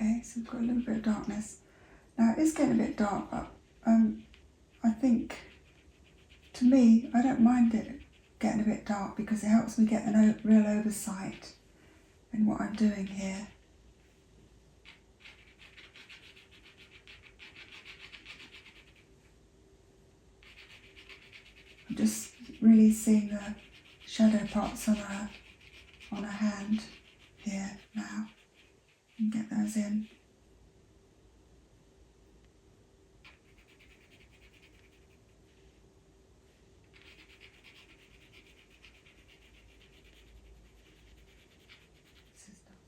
Okay, so we've got a little bit of darkness. Now it is getting a bit dark, but I think, to me, I don't mind it getting a bit dark because it helps me get a real oversight in what I'm doing here. I'm just really seeing the shadow parts on her hand here now, and get those in.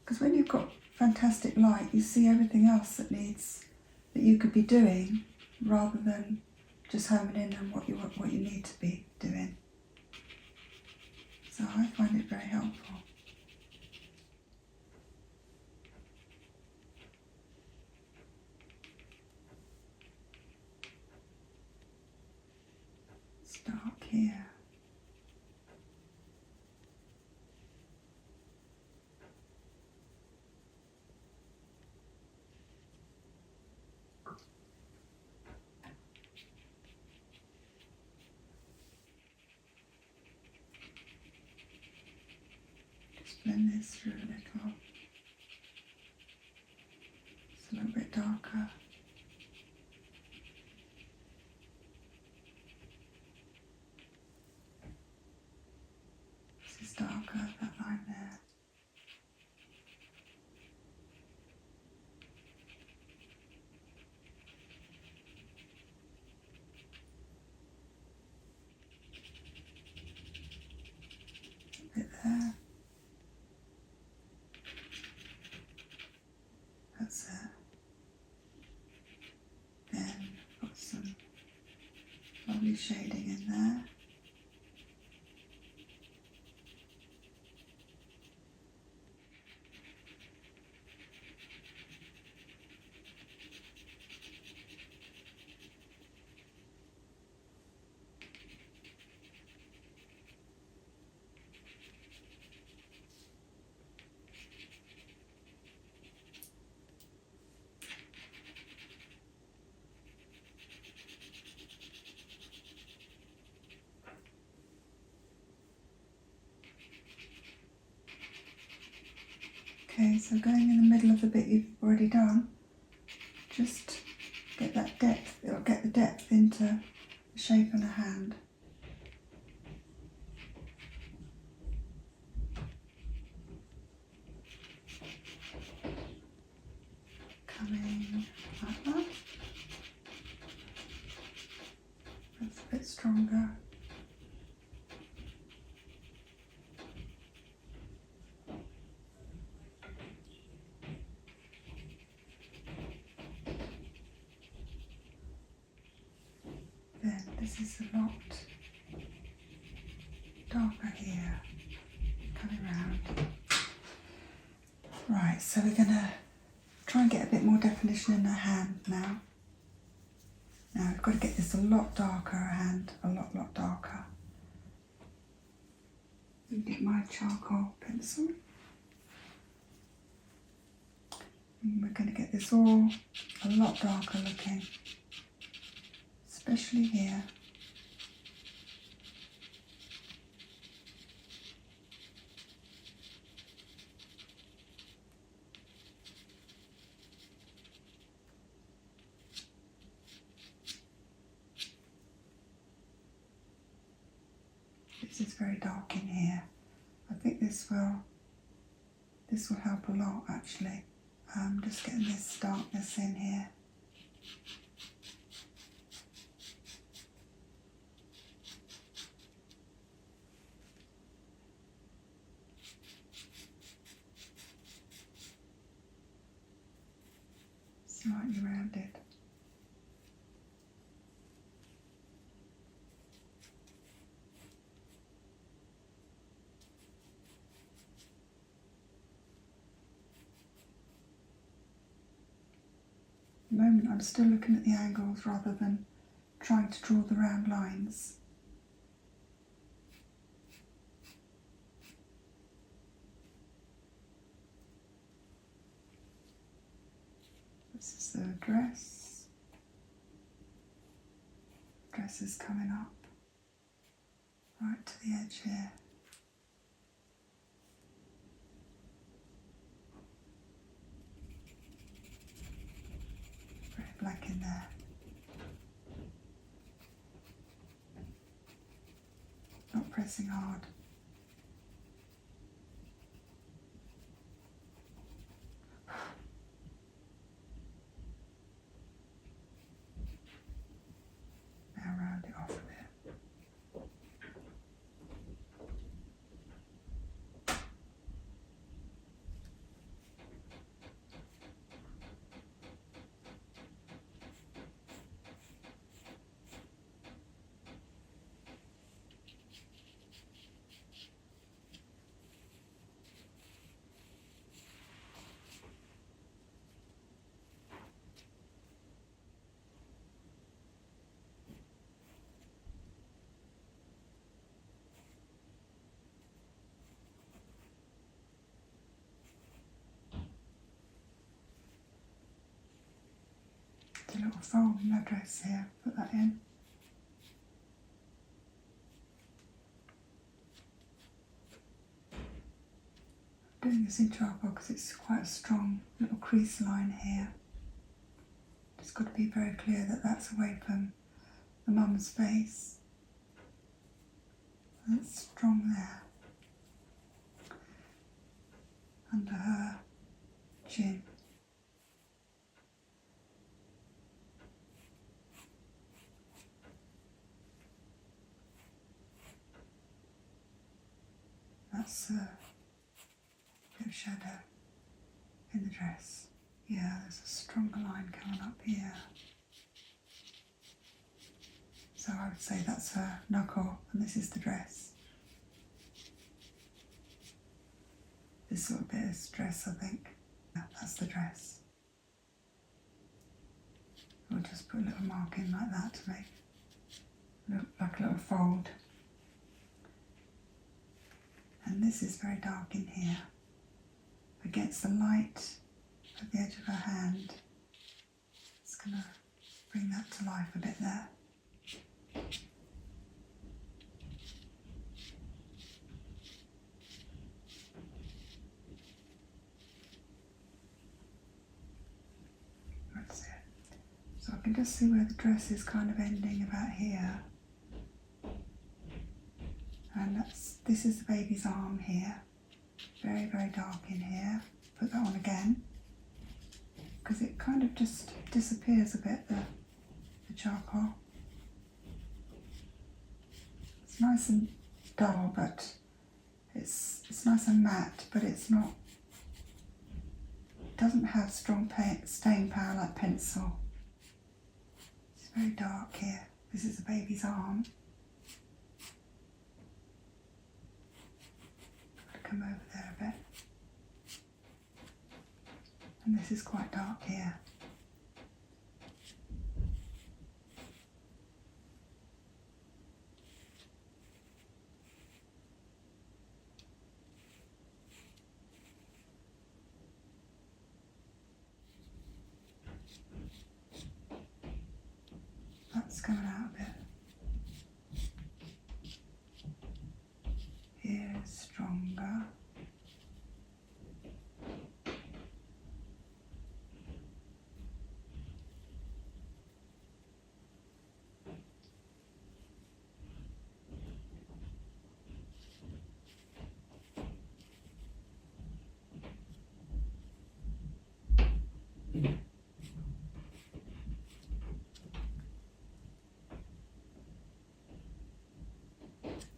Because when you've got fantastic light, you see everything else that you could be doing, rather than just homing in on what you need to be doing. So I find it very helpful. It's dark here. Blend this through a little. It's a little bit darker. This is darker, that line there. A bit there. That's it. Then got some lovely shading in there. Okay, so going in the middle of the bit you've already done, just get that depth, it'll get the depth into the shape of the hand. Coming like that. That's a bit stronger. Then this is a lot darker here, coming round. Right, so we're going to try and get a bit more definition in her hand now. Now we've got to get this a lot darker, her hand, a lot darker. Let me get my charcoal pencil. And we're going to get this all a lot darker looking, especially here. This is very dark in here. I think this will help a lot actually. Just getting this darkness in here. Slightly rounded. At the moment I'm still looking at the angles rather than trying to draw the round lines. the dress. Dress is coming up right to the edge here. Very black in there. Not pressing hard. Now round it off a bit. A little fold in that dress here, put that in. I'm doing this in charcoal because it's quite a strong little crease line here. Just got to be very clear that that's away from the mum's face. That's strong there. Under her chin. That's a bit of shadow in the dress. Yeah, there's a stronger line coming up here. So I would say that's her knuckle and this is the dress. This sort of bit is dress, I think. Yeah, that's the dress. We'll just put a little mark in like that to make it look like a little fold. And this is very dark in here. Against the light at the edge of her hand. It's going to bring that to life a bit there. That's it. So I can just see where the dress is kind of ending about here. And this is the baby's arm here. Very, very dark in here. Put that on again. Because it kind of just disappears a bit, the charcoal. It's nice and dull, but it's nice and matte, but it's not, it doesn't have strong staying power like pencil. It's very dark here. This is the baby's arm. Come over there a bit. And this is quite dark here. That's coming out a bit. Here is stronger.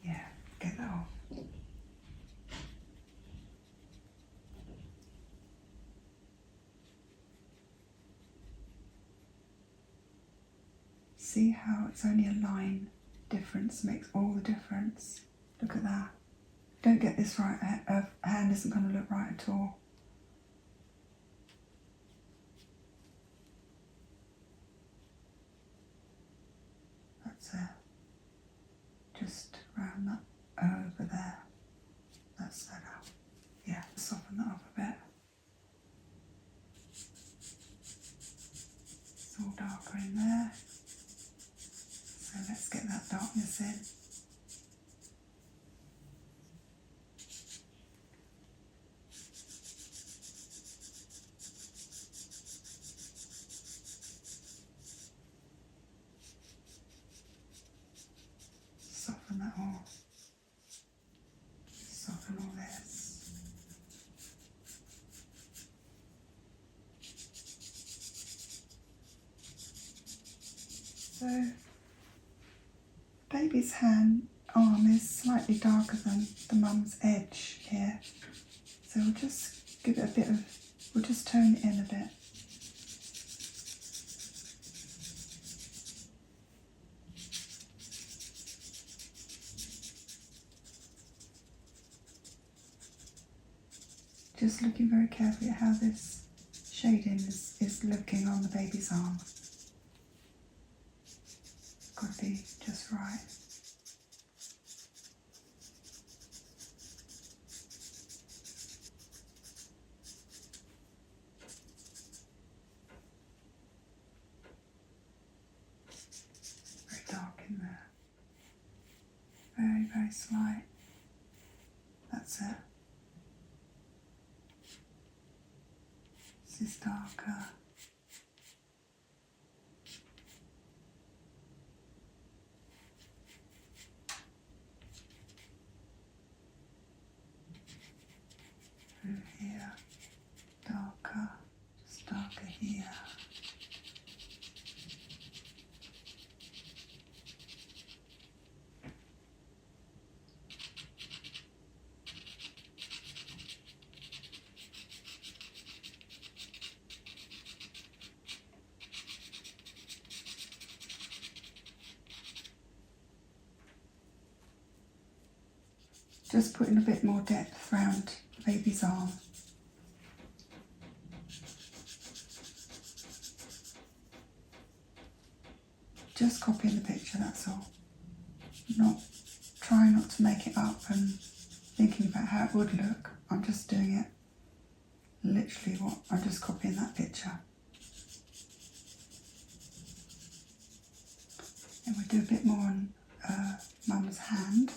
Yeah, get that off. See how it's only a line difference makes all the difference. Look at that. Don't get this right, her hand isn't going to look right at all. That's it. Just round that over there. That's that out. Yeah, soften that up a bit. So let's get that darkness in. Soften that all. Soften all this. So, baby's arm is slightly darker than the mum's edge here. So we'll just give it a bit of, we'll just tone it in a bit. Just looking very carefully at how this shading is looking on the baby's arm. Got to be just right. Very dark in there. Very, very slight. That's it. This is darker. Through here, darker, just darker here. Just putting a bit more depth around the baby's arm. Just copying the picture, that's all. Trying not to make it up and thinking about how it would look. I'm just doing it literally I'm just copying that picture. And we'll do a bit more on Mum's hand.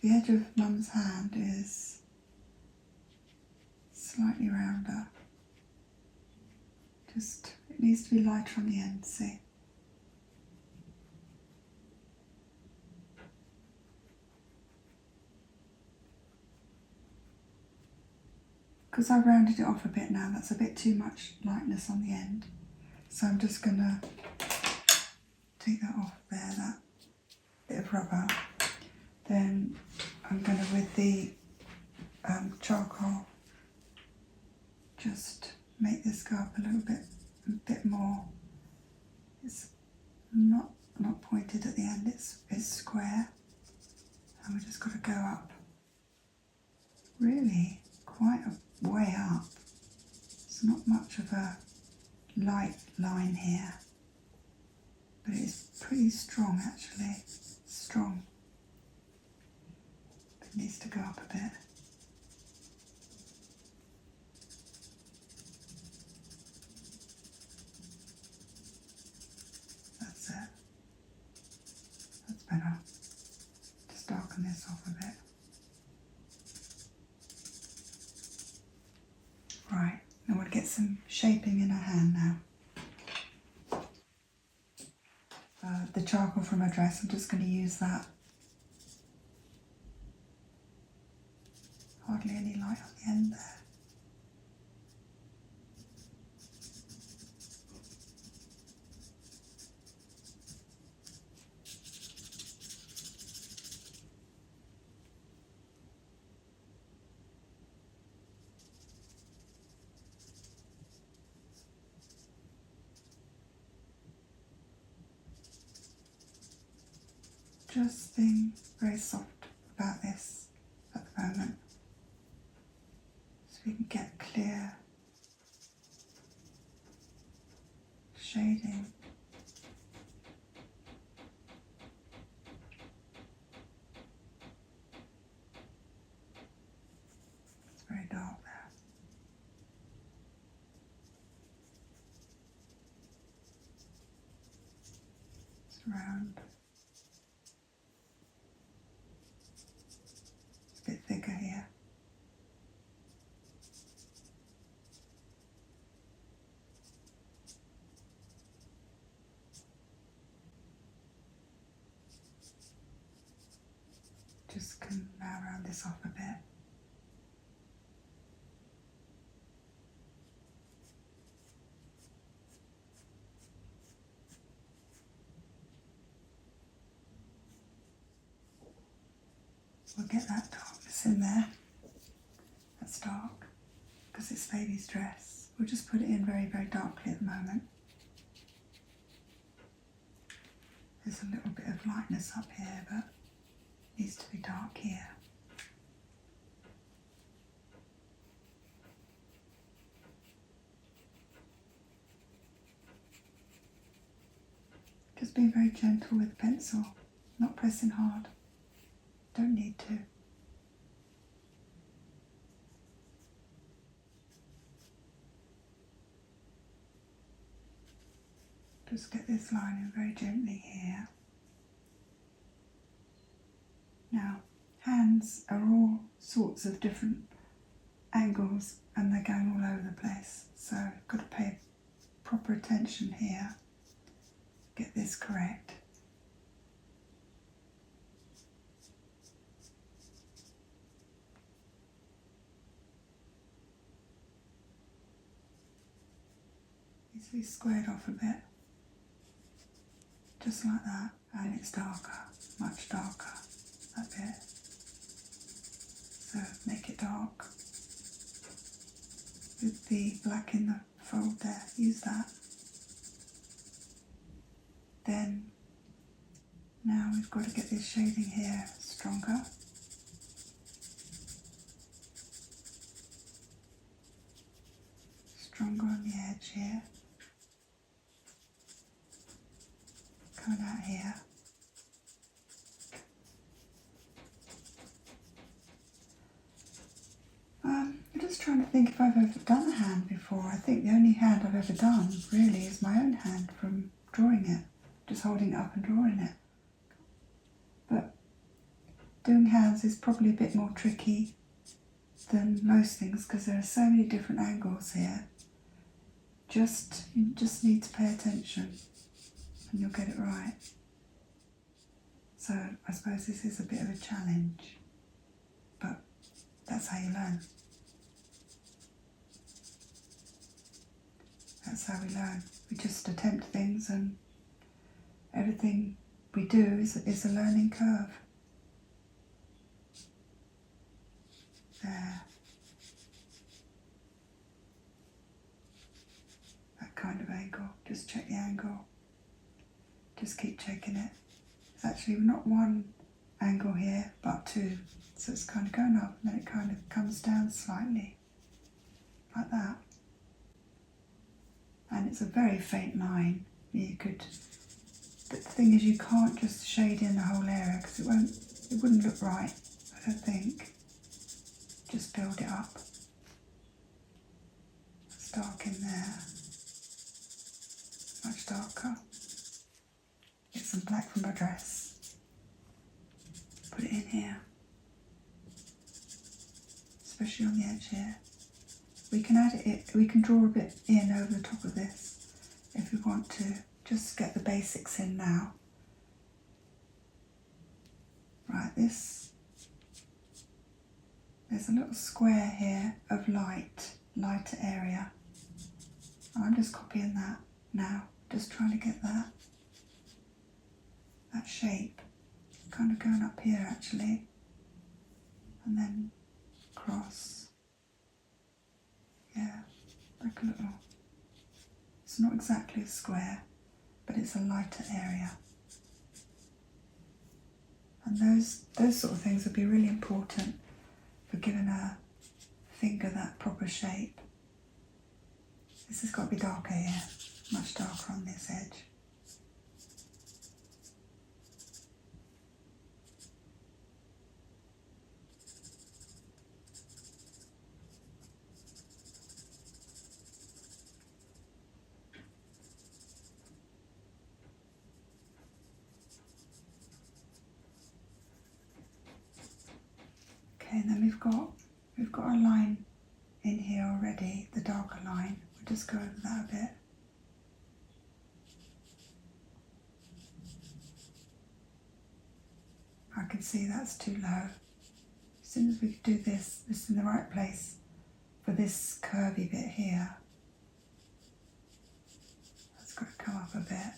The edge of Mum's hand is slightly rounder. It needs to be lighter on the end, see? Because I rounded it off a bit now, that's a bit too much lightness on the end. So I'm just going to take that off there, that bit of rubber. Then I'm going to, with the charcoal, just make this go up a bit more. It's not pointed at the end, it's square. And we just got to go up really quite a way up. It's not much of a light line here, but it's pretty strong actually. Strong. It needs to go up a bit. That's it. That's better. Just darken this off a bit. Right, I want to get some shaping in her hand now. The charcoal from her dress, I'm just going to use that. Hardly any light on the end there. Just being very soft about this at the moment, so we can get clear shading. It's very dark there. around. It's a bit thicker here. Just can now round this off a bit. We'll get that darkness in there. That's dark because it's baby's dress. We'll just put it in very, very darkly at the moment. There's a little bit of lightness up here, but it needs to be dark here. Just being very gentle with the pencil, not pressing hard. Don't need to. Just get this line in very gently here. Now, hands are all sorts of different angles and they're going all over the place. So I've got to pay proper attention here. Get this correct. Needs to be squared off a bit. Just like that. And it's darker, much darker, that bit. So make it dark. With the black in the fold there, use that. Then, now we've got to get this shading here stronger. Stronger on the edge here. Coming out here. I'm just trying to think if I've ever done a hand before. I think the only hand I've ever done really is my own hand from drawing it. Just holding it up and drawing it. But doing hands is probably a bit more tricky than most things because there are so many different angles here. You just need to pay attention and you'll get it right. So I suppose this is a bit of a challenge, but that's how you learn. That's how we learn. We just attempt things and everything we do is a learning curve. There. That kind of angle. Just check the angle. Just keep checking it. It's actually not one angle here, but two. So it's kind of going up and then it kind of comes down slightly. Like that. And it's a very faint line. But the thing is you can't just shade in the whole area because it wouldn't look right, I don't think. Just build it up. It's dark in there. Much darker. Get some black from my dress. Put it in here. Especially on the edge here. We can add it, we can draw a bit in over the top of this if we want to. Just get the basics in now. Right, there's a little square here of lighter area. And I'm just copying that now, just trying to get that shape kind of going up here actually, and then cross. Yeah, like a little, it's not exactly a square, but it's a lighter area. And those sort of things would be really important for giving a finger that proper shape. This has got to be darker here, much darker on this edge. Okay, and then we've got a line in here already, the darker line. We'll just go over that a bit. I can see that's too low. As soon as we do this is in the right place for this curvy bit here. That's got to come up a bit,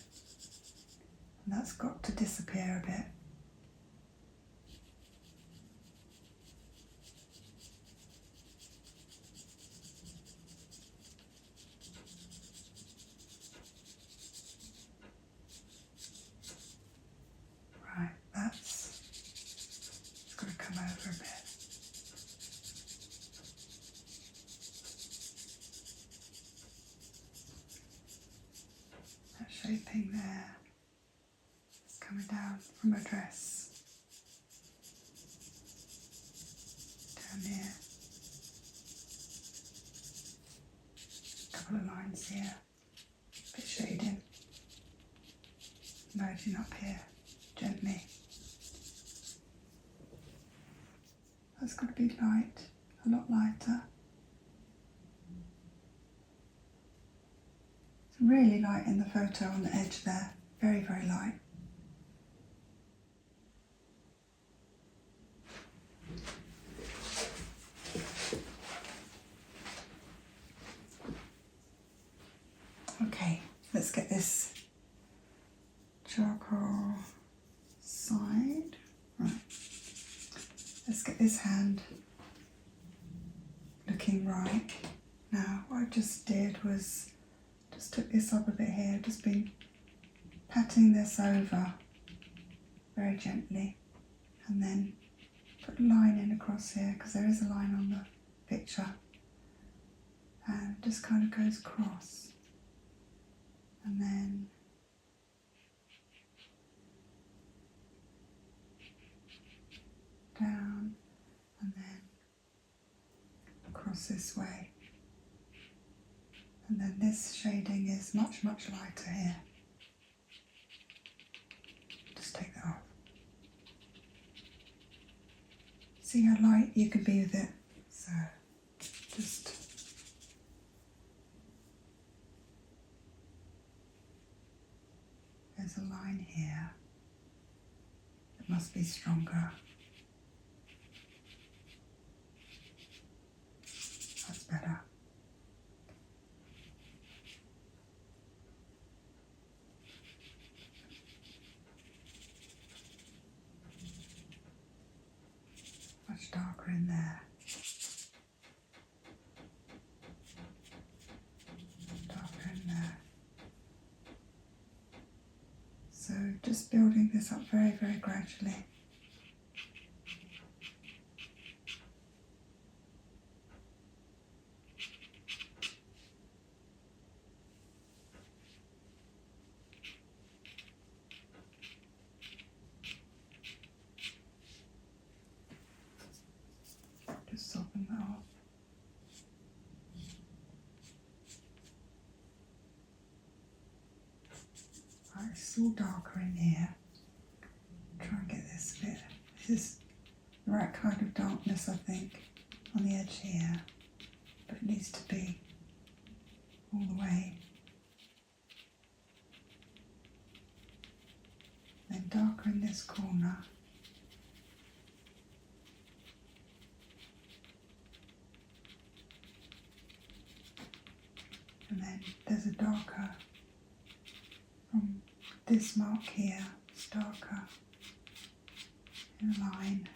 and that's got to disappear a bit. Right, it's got to come over a bit. That shaping there is coming down from a dress. Down here. A couple of lines here. A bit shading. Merging up here gently. That's got to be light, a lot lighter. It's really light in the photo on the edge there, very, very light. Okay, let's get this charcoal side. Right. Let's get this hand looking right. Now, what I just did was just took this up a bit here, just been patting this over very gently, and then put a line in across here because there is a line on the picture, and it just kind of goes across, and then down, and then across this way. And then this shading is much, much lighter here. Just take that off. See how light you can be with it? So, just there's a line here. It must be stronger. That's better. Much darker in there. Darker in there. So just building this up very, very gradually. Just soften that off. Right, it's all darker in here. Try and get this bit. This is the right kind of darkness, I think, on the edge here, but it needs to be all the way. Then darker in this corner. And then there's a darker from this mark here, it's darker in a line,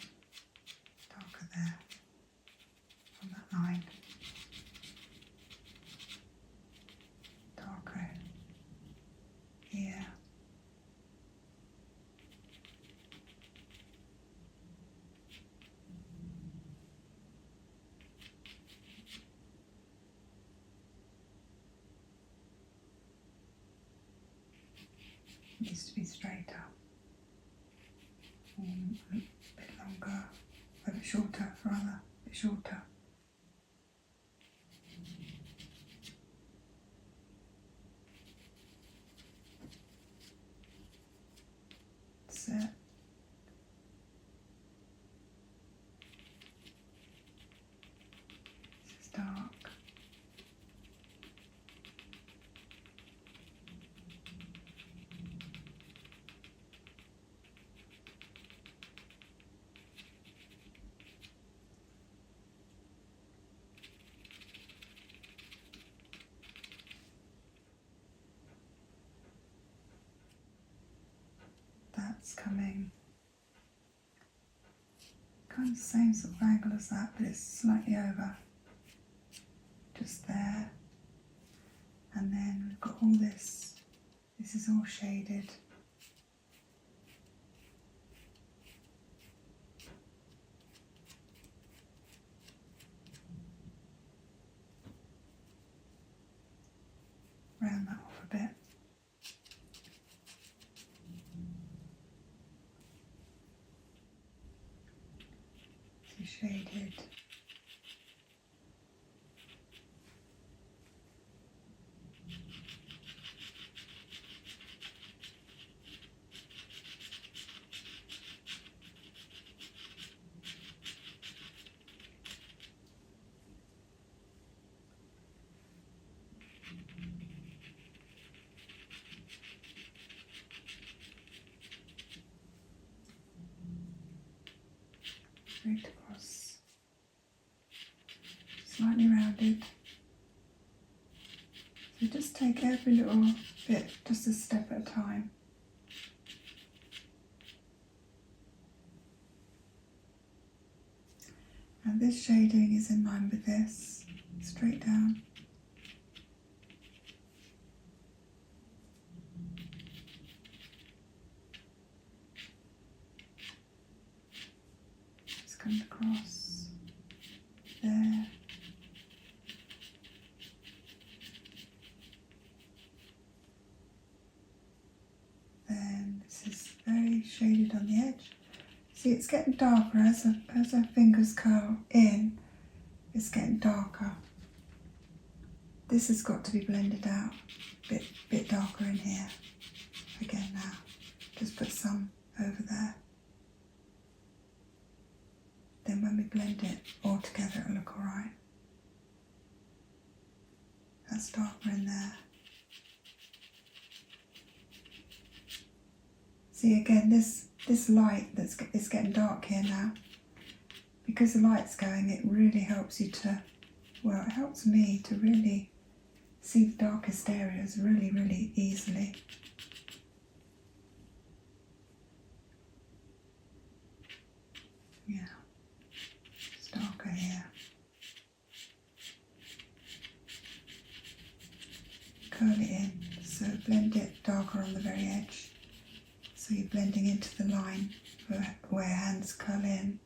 darker there from that line, darker here, needs to be straighter, a bit longer, a bit shorter rather, a bit shorter. That's it. That's coming kind of the same sort of angle as that, but it's slightly over, just there. And then we've got all this. This is all shaded. Round that off a bit. So shaded. Straight across, slightly rounded. So just take every little bit, just a step at a time. And this shading is in line with this, straight down. Come across there. Then this is very shaded on the edge. See, it's getting darker as our fingers curl in. It's getting darker. This has got to be blended out. Bit darker in here. Again now. Just put some over there. Then when we blend it all together, it'll look alright. That's darker in there. See again, this light it's getting dark here now. Because the light's going, it really helps you to, well, it helps me to really see the darkest areas really, really easily. Yeah. Darker here. Curl it in, so blend it darker on the very edge. So you're blending into the line where hands curl in.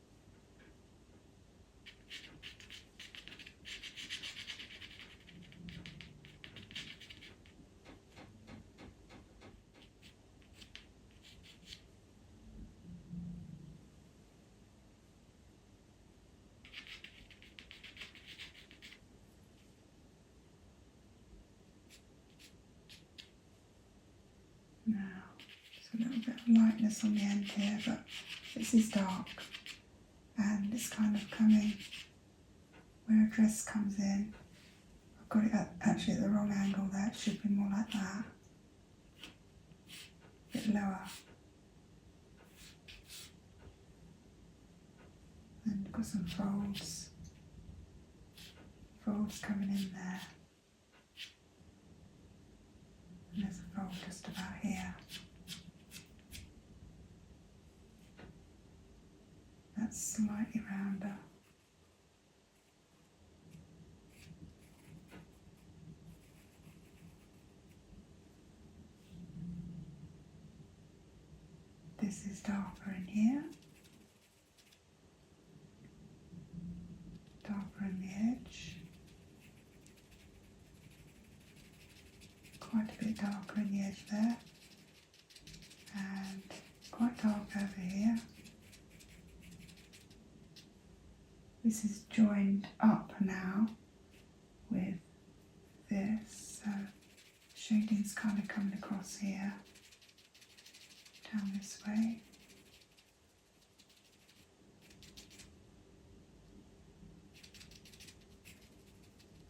Now, there's a little bit of lightness on the end here, but this is dark and it's kind of coming where a dress comes in. I've got it actually at the wrong angle there, it should be more like that. A bit lower. And I've got some folds. Folds coming in there. And there's a fold just about here. That's slightly rounder. This is darker in here. Darker in the edge. Quite a bit darker in the edge there, and quite dark over here. This is joined up now with this, so shading's kind of coming across here, down this way.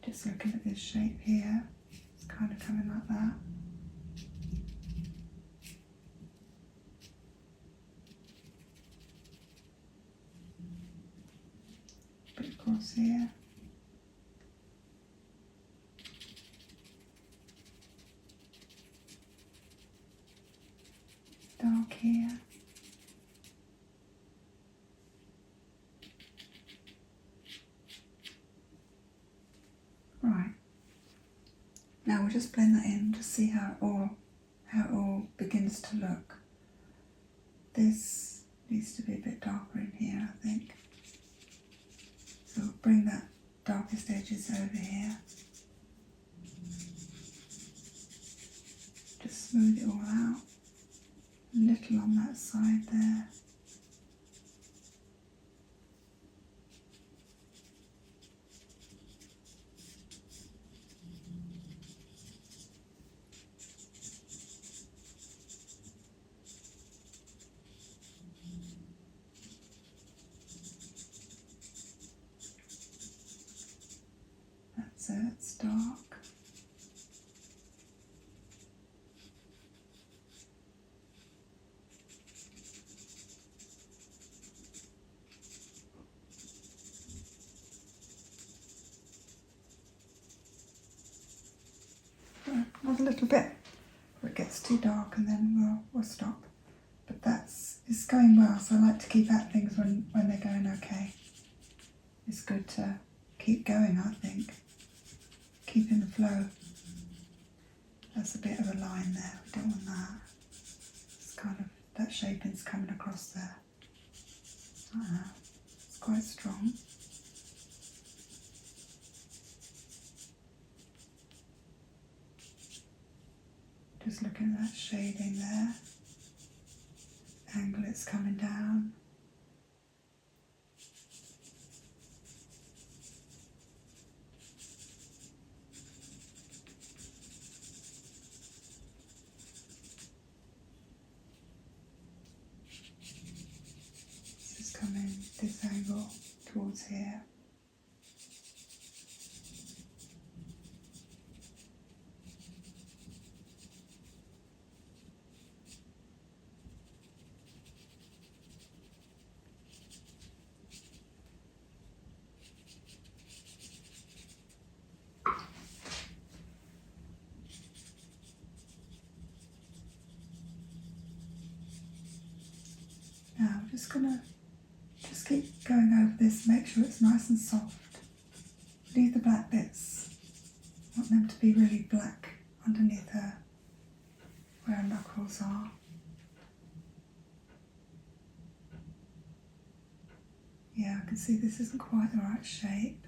Just looking at this shape here. Kind of coming like that. Bit across here. Dark here. just blend that in, just see how it all begins to look. This needs to be a bit darker in here, I think. So we'll bring that darkest edges over here. Just smooth it all out. A little on that side there. That's it, it's dark. Not a little bit, or it gets too dark and then we'll stop. But it's going well, so I like to keep at things when they're going okay. It's good to keep going, I think. Keeping the flow. That's a bit of a line there, we don't want that. It's kind of, that shaping's coming across there. It's quite strong. Just looking at that shading there. Angle it's coming down. This is coming this angle towards here. Now I'm just gonna keep going over this, make sure it's nice and soft. Leave the black bits. I want them to be really black underneath her, where her knuckles are. Yeah, I can see this isn't quite the right shape.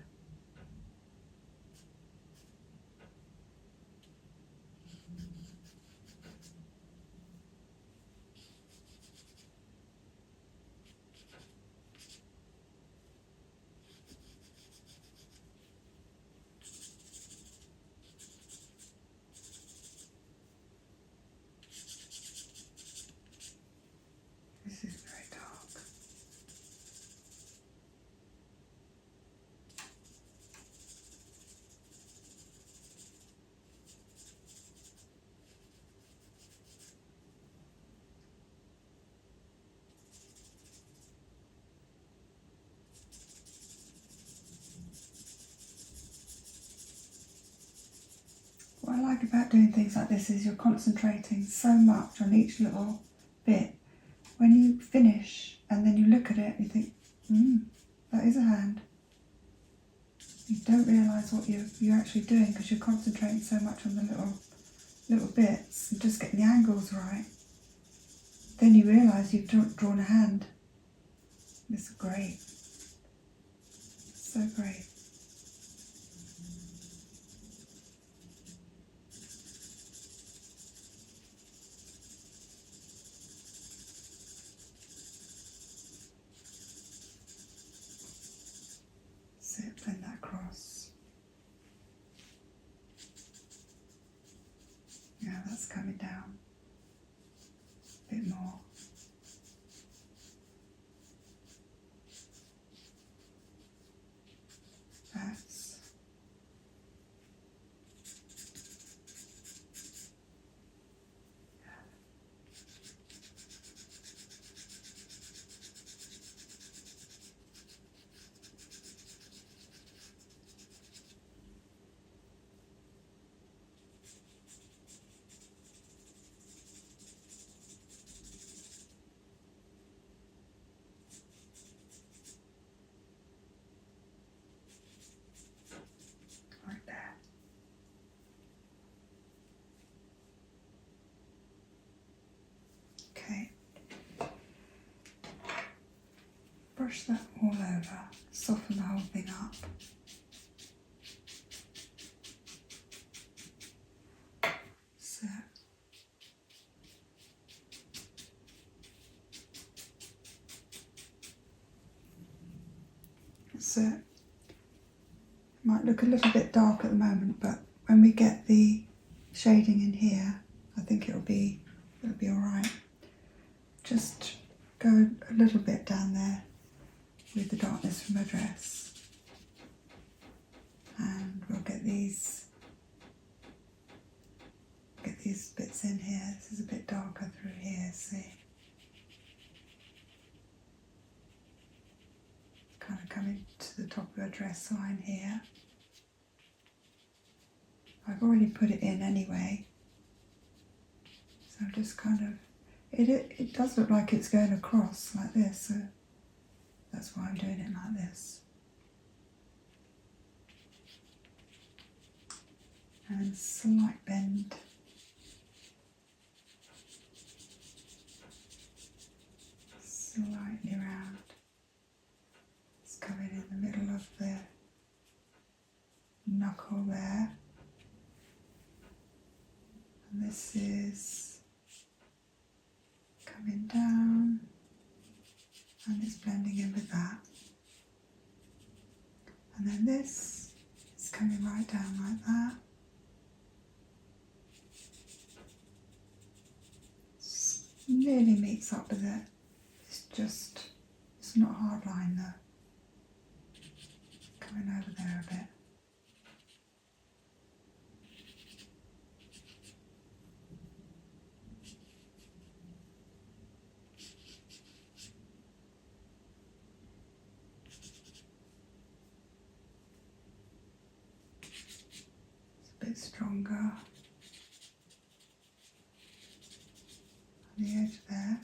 This is very dark. What I like about doing things like this is you're concentrating so much on each little bit. When you finish and then you look at it, you think, that is a hand. You don't realise what you're actually doing because you're concentrating so much on the little bits and just getting the angles right. Then you realise you've drawn a hand. It's great. So great. Blend that across. Yeah, that's coming down a bit more. brush that all over, soften the whole thing up. So, it might look a little bit dark at the moment, but when we get the shading in here, I think it'll be all right. Just go a little bit down there with the darkness from my dress, and we'll get these bits in here. This is a bit darker through here, see? Kind of coming to the top of her dress line here. I've already put it in anyway, so just kind of, it does look like it's going across like this, so that's why I'm doing it like this. And slight bend. Slightly round. It's coming in the middle of the knuckle there. And this is coming down, and it's blending in with that. And then this is coming right down like that. Nearly meets up with it. It's not a hard line though. Coming over there a bit. It's a bit stronger on the edge there.